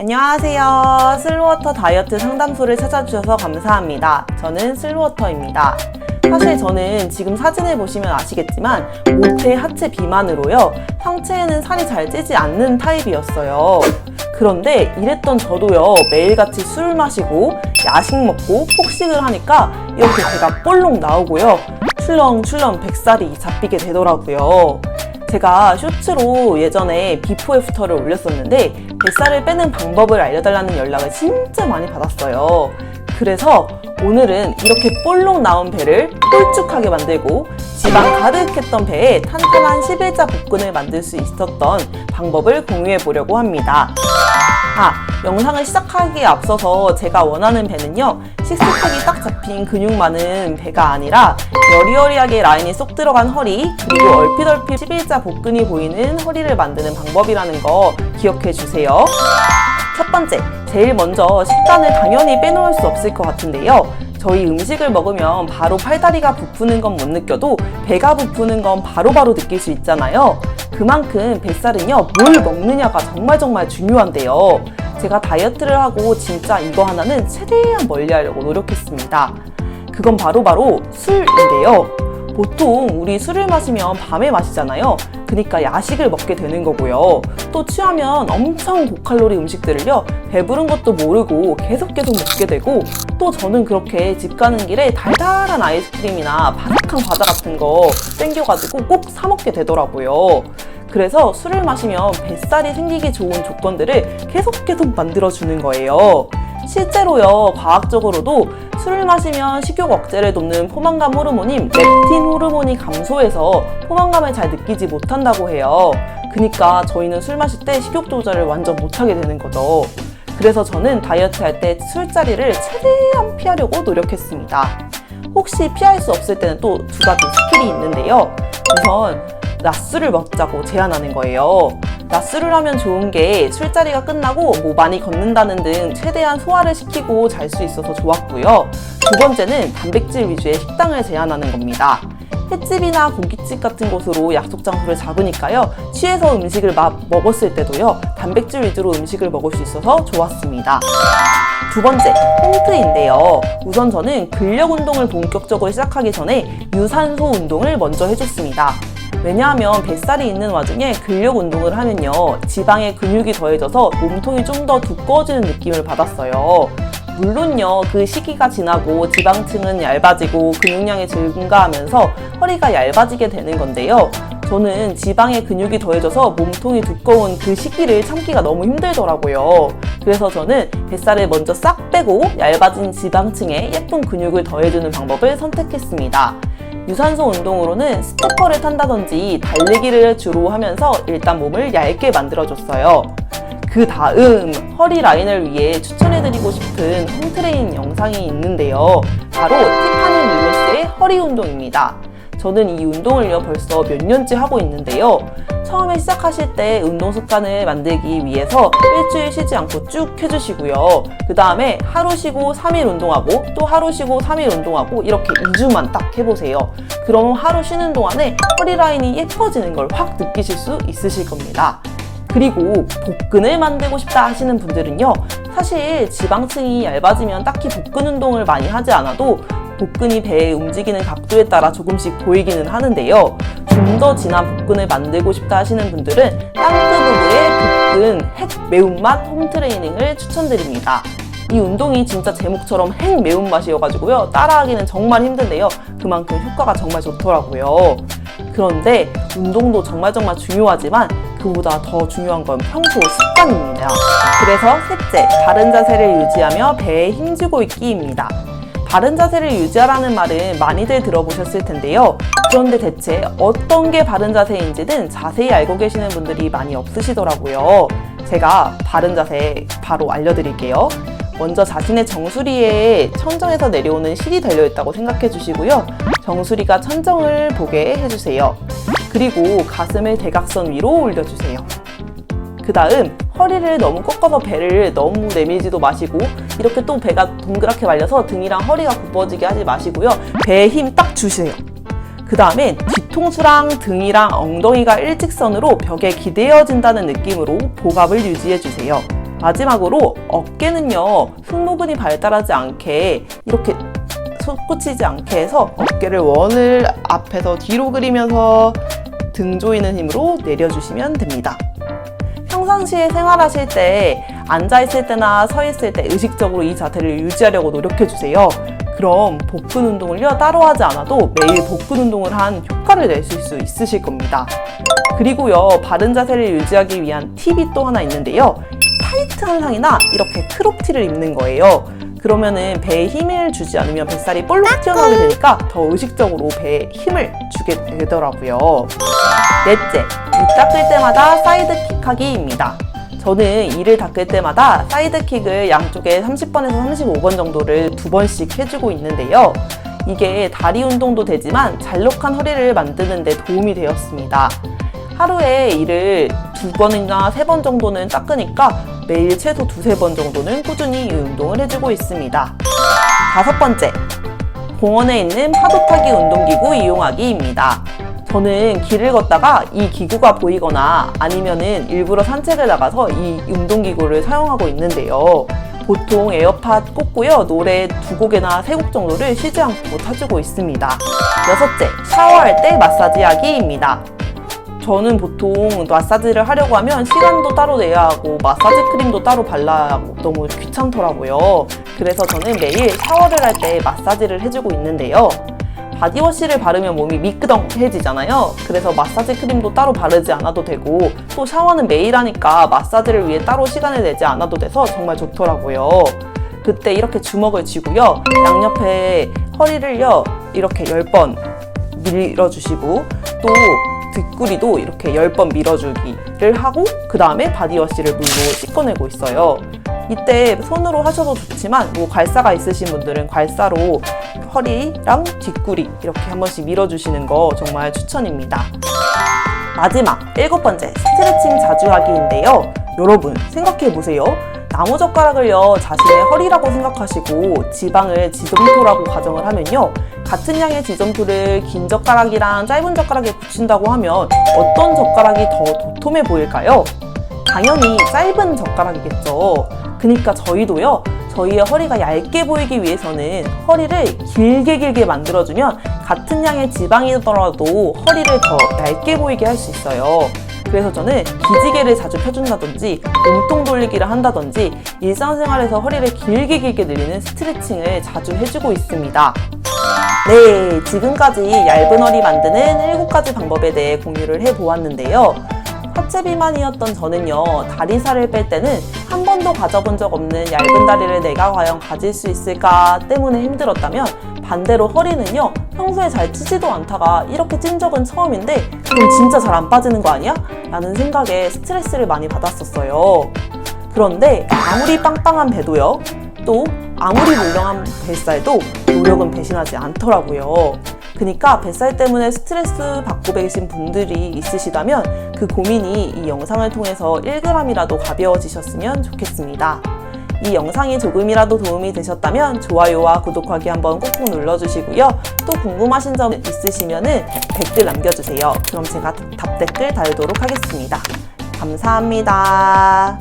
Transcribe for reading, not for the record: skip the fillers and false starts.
안녕하세요. 슬로워터 다이어트 상담소를 찾아주셔서 감사합니다. 저는 슬로워터입니다. 사실 저는 지금 사진을 보시면 아시겠지만 모태 하체 비만으로요. 상체에는 살이 잘 찌지 않는 타입이었어요. 그런데 이랬던 저도요. 매일같이 술을 마시고 야식 먹고 폭식을 하니까 이렇게 배가 볼록 나오고요. 출렁출렁 뱃살이 잡히게 되더라고요. 제가 쇼츠로 예전에 비포 애프터를 올렸었는데 뱃살을 빼는 방법을 알려달라는 연락을 진짜 많이 받았어요. 그래서 오늘은 이렇게 볼록 나온 배를 홀쭉하게 만들고 지방 가득했던 배에 탄탄한 11자 복근을 만들 수 있었던 방법을 공유해 보려고 합니다. 영상을 시작하기에 앞서서 제가 원하는 배는요, 식스팩이 딱 잡힌 근육 많은 배가 아니라 여리여리하게 라인이 쏙 들어간 허리, 그리고 얼핏 11자 복근이 보이는 허리를 만드는 방법이라는 거 기억해 주세요. 첫 번째, 제일 먼저 식단을 당연히 빼놓을 수 없을 것 같은데요. 저희 음식을 먹으면 바로 팔다리가 부푸는 건 못 느껴도 배가 부푸는 건 바로바로 느낄 수 있잖아요. 그만큼 뱃살은요, 뭘 먹느냐가 정말 중요한데요. 제가 다이어트를 하고 진짜 이거 하나는 최대한 멀리하려고 노력했습니다. 그건 바로 술인데요. 보통 우리 술을 마시면 밤에 마시잖아요. 그러니까 야식을 먹게 되는 거고요. 또 취하면 엄청 고칼로리 음식들을요, 배부른 것도 모르고 계속 먹게 되고, 또 저는 그렇게 집 가는 길에 달달한 아이스크림이나 바삭한 과자 같은 거 땡겨가지고 꼭 사 먹게 되더라고요. 그래서 술을 마시면 뱃살이 생기기 좋은 조건들을 계속 만들어주는 거예요. 실제로요, 과학적으로도 술을 마시면 식욕 억제를 돕는 포만감 호르몬인 렙틴 호르몬이 감소해서 포만감을 잘 느끼지 못한다고 해요. 그러니까 저희는 술 마실 때 식욕 조절을 완전 못하게 되는 거죠. 그래서 저는 다이어트 할 때 술자리를 최대한 피하려고 노력했습니다. 혹시 피할 수 없을 때는 또 두 가지 스킬이 있는데요. 우선 낮술을 먹자고 제안하는 거예요. 낮술을 하면 좋은 게 술자리가 끝나고 많이 걷는다는 등 최대한 소화를 시키고 잘 수 있어서 좋았고요. 두 번째는 단백질 위주의 식당을 제안하는 겁니다. 횟집이나 고깃집 같은 곳으로 약속 장소를 잡으니까요. 취해서 음식을 먹었을 때도요, 단백질 위주로 음식을 먹을 수 있어서 좋았습니다. 두 번째, 홈트인데요. 우선 저는 근력 운동을 본격적으로 시작하기 전에 유산소 운동을 먼저 해줬습니다. 왜냐하면 뱃살이 있는 와중에 근력 운동을 하면요, 지방에 근육이 더해져서 몸통이 좀 더 두꺼워지는 느낌을 받았어요. 물론요, 그 시기가 지나고 지방층은 얇아지고 근육량이 증가하면서 허리가 얇아지게 되는 건데요. 저는 지방에 근육이 더해져서 몸통이 두꺼운 그 시기를 참기가 너무 힘들더라고요. 그래서 저는 뱃살을 먼저 싹 빼고 얇아진 지방층에 예쁜 근육을 더해주는 방법을 선택했습니다. 유산소 운동으로는 스태퍼를 탄다든지 달리기를 주로 하면서 일단 몸을 얇게 만들어줬어요. 그 다음 허리 라인을 위해 추천해드리고 싶은 홈트레이닝 영상이 있는데요. 바로 티파니 윌러스의 허리 운동입니다. 저는 이 운동을요, 벌써 몇 년째 하고 있는데요. 처음에 시작하실 때 운동 습관을 만들기 위해서 일주일 쉬지 않고 쭉 해주시고요. 그 다음에 하루 쉬고 3일 운동하고 또 하루 쉬고 3일 운동하고 이렇게 2주만 딱 해보세요. 그럼 하루 쉬는 동안에 허리 라인이 예뻐지는 걸 확 느끼실 수 있으실 겁니다. 그리고 복근을 만들고 싶다 하시는 분들은요, 사실 지방층이 얇아지면 딱히 복근 운동을 많이 하지 않아도 복근이 배에 움직이는 각도에 따라 조금씩 보이기는 하는데요. 좀 더 진한 복근을 만들고 싶다 하시는 분들은 땅크부부의 복근 핵 매운맛 홈트레이닝을 추천드립니다. 이 운동이 진짜 제목처럼 핵 매운맛이어가지고요, 따라하기는 정말 힘든데요, 그만큼 효과가 정말 좋더라고요. 그런데 운동도 정말 중요하지만 그보다 더 중요한 건 평소 습관입니다. 그래서 셋째, 바른 자세를 유지하며 배에 힘주고 있기입니다. 바른 자세를 유지하라는 말은 많이들 들어보셨을 텐데요. 그런데 대체 어떤 게 바른 자세인지는 자세히 알고 계시는 분들이 많이 없으시더라고요. 제가 바른 자세 바로 알려드릴게요. 먼저 자신의 정수리에 천정에서 내려오는 실이 달려있다고 생각해 주시고요. 정수리가 천정을 보게 해주세요. 그리고 가슴을 대각선 위로 올려주세요. 그 다음 허리를 너무 꺾어서 배를 너무 내밀지도 마시고, 이렇게 또 배가 동그랗게 말려서 등이랑 허리가 굽어지게 하지 마시고요. 배에 힘 딱 주세요. 그 다음에 뒤통수랑 등이랑 엉덩이가 일직선으로 벽에 기대어진다는 느낌으로 복압을 유지해주세요. 마지막으로 어깨는요, 승모근이 발달하지 않게 이렇게 솟구치지 않게 해서 어깨를 원을 앞에서 뒤로 그리면서 등 조이는 힘으로 내려주시면 됩니다. 평상시에 생활하실 때 앉아있을 때나 서있을 때 의식적으로 이 자세를 유지하려고 노력해주세요. 그럼 복근 운동을요, 따로 하지 않아도 매일 복근 운동을 한 효과를 내실 수 있으실 겁니다. 그리고요, 바른 자세를 유지하기 위한 팁이 또 하나 있는데요. 타이트한 상이나 이렇게 크롭티를 입는 거예요. 그러면은 배에 힘을 주지 않으면 뱃살이 볼록 튀어나오게 되니까 더 의식적으로 배에 힘을 주게 되더라고요. 넷째, 입 닦을 때마다 사이드킥 하기입니다. 저는 이를 닦을 때마다 사이드킥을 양쪽에 30번에서 35번 정도를 2번씩 해주고 있는데요. 이게 다리 운동도 되지만 잘록한 허리를 만드는 데 도움이 되었습니다. 하루에 이를 2번이나 3번 정도는 닦으니까 매일 최소 2-3번 정도는 꾸준히 이 운동을 해주고 있습니다. 5번째, 공원에 있는 파도 타기 운동기구 이용하기입니다. 저는 길을 걷다가 이 기구가 보이거나 아니면은 일부러 산책을 나가서 이 운동기구를 사용하고 있는데요. 보통 에어팟 꽂고요, 노래 2곡이나 3곡 정도를 쉬지 않고 타주고 있습니다. 6째, 샤워할 때 마사지 하기입니다. 저는 보통 마사지를 하려고 하면 시간도 따로 내야 하고 마사지 크림도 따로 발라야 하고 너무 귀찮더라고요. 그래서 저는 매일 샤워를 할 때 마사지를 해주고 있는데요. 바디워시를 바르면 몸이 미끄덩해지잖아요. 그래서 마사지 크림도 따로 바르지 않아도 되고 또 샤워는 매일 하니까 마사지를 위해 따로 시간을 내지 않아도 돼서 정말 좋더라고요. 그때 이렇게 주먹을 쥐고요, 양옆에 허리를요 이렇게 10번 밀어주시고 또 뒷구리도 이렇게 10번 밀어주기를 하고 그 다음에 바디워시를 물로 씻어내고 있어요. 이때 손으로 하셔도 좋지만 뭐 괄사가 있으신 분들은 괄사로 허리랑 뒷구리 이렇게 한 번씩 밀어주시는 거 정말 추천입니다. 마지막 7번째, 스트레칭 자주 하기인데요. 여러분 생각해보세요. 나무젓가락을요 자신의 허리라고 생각하시고 지방을 지점토라고 가정을 하면요, 같은 양의 지점토를 긴 젓가락이랑 짧은 젓가락에 붙인다고 하면 어떤 젓가락이 더 도톰해 보일까요? 당연히 짧은 젓가락이겠죠. 그러니까 저희도요, 저희의 허리가 얇게 보이기 위해서는 허리를 길게 만들어주면 같은 양의 지방이더라도 허리를 더 얇게 보이게 할 수 있어요. 그래서 저는 기지개를 자주 펴준다든지 몸통 돌리기를 한다든지 일상생활에서 허리를 길게 늘리는 스트레칭을 자주 해주고 있습니다. 네, 지금까지 얇은 허리 만드는 7가지 방법에 대해 공유를 해보았는데요. 하체 비만이었던 저는요, 다리살을 뺄 때는 한 번도 가져본 적 없는 얇은 다리를 내가 과연 가질 수 있을까 때문에 힘들었다면, 반대로 허리는요, 평소에 잘 찌지도 않다가 이렇게 찐 적은 처음인데 그럼 진짜 잘 안 빠지는 거 아니야? 라는 생각에 스트레스를 많이 받았었어요. 그런데 아무리 빵빵한 배도요, 또 아무리 물렁한 뱃살도 노력은 배신하지 않더라고요. 그러니까 뱃살 때문에 스트레스 받고 계신 분들이 있으시다면 그 고민이 이 영상을 통해서 1g이라도 가벼워지셨으면 좋겠습니다. 이 영상이 조금이라도 도움이 되셨다면 좋아요와 구독하기 한번 꾹꾹 눌러주시고요. 또 궁금하신 점 있으시면 댓글 남겨주세요. 그럼 제가 답 댓글 달도록 하겠습니다. 감사합니다.